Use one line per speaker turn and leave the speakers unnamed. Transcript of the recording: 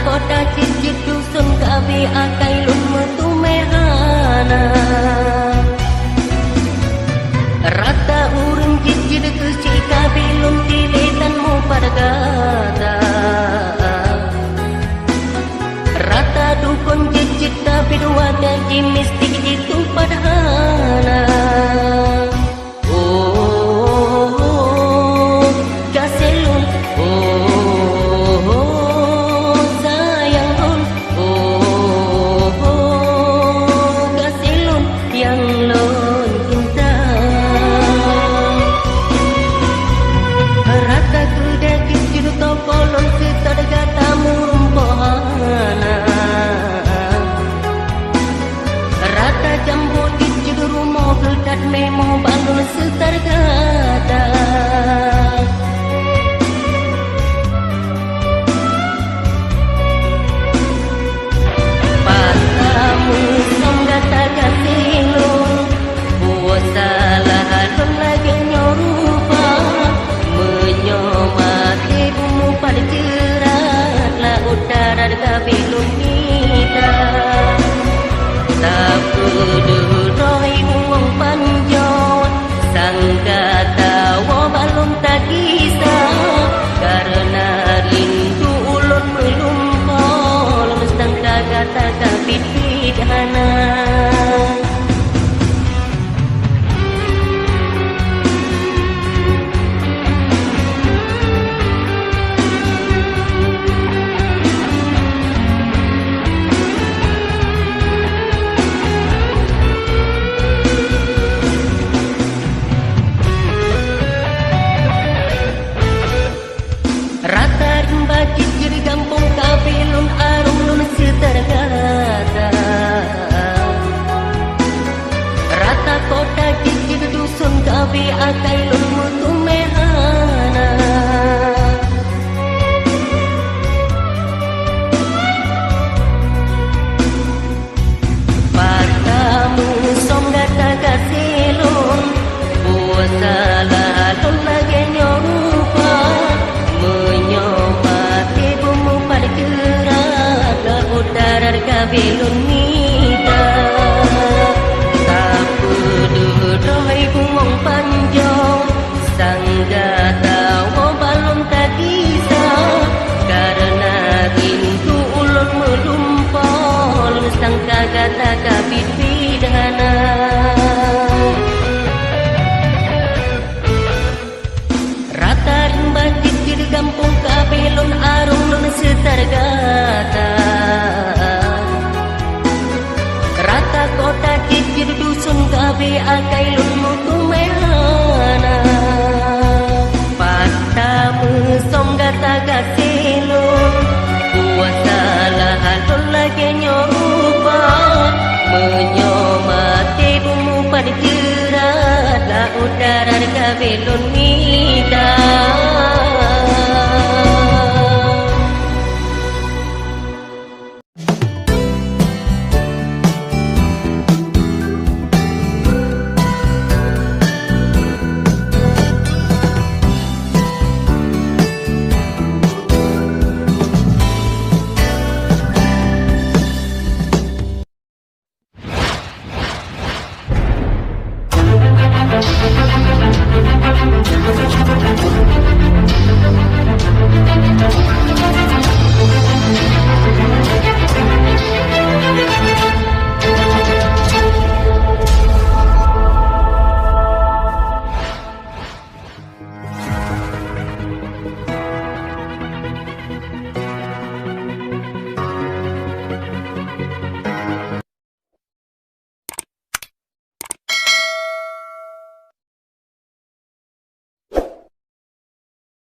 kota cicit dusun kabe akai lun metu mehana. Rata urang cicit kecil kabe lun diletan mu pada gata. Rata dukun cicit tapi dua gaji mistik itu padahana. Memo bangun setar kata patamu songgata kasilun puasalah halun lagi nyorupa menyomati bumu pada jerat lah udara kabilun kita tak perlu roy buang panjang sangka tawa balon tak kisah karena rindu ulun melumpol mestangka kata kapit pidana. Kampung kabilun arung lun setergata. Rata kota cicit dusun kabe akai lun mutu mehana. Patamu songgata kasilun puasalah lun lagi nyorupa menyomati udara kabilun nita tak perlu roy bumong panjang sangga tawa balon tak kisah karena rindu ulun melumpol sangka kata kabit pidana. Rata rimba cicit kampung kabilun arung lun setergata. Rata kota cicit dusun kabe akai lun mutu mehana. Patamu songgata kasilun puasalah halun lagi nyorupa menyomati bumu pada jerat lah udara kabilun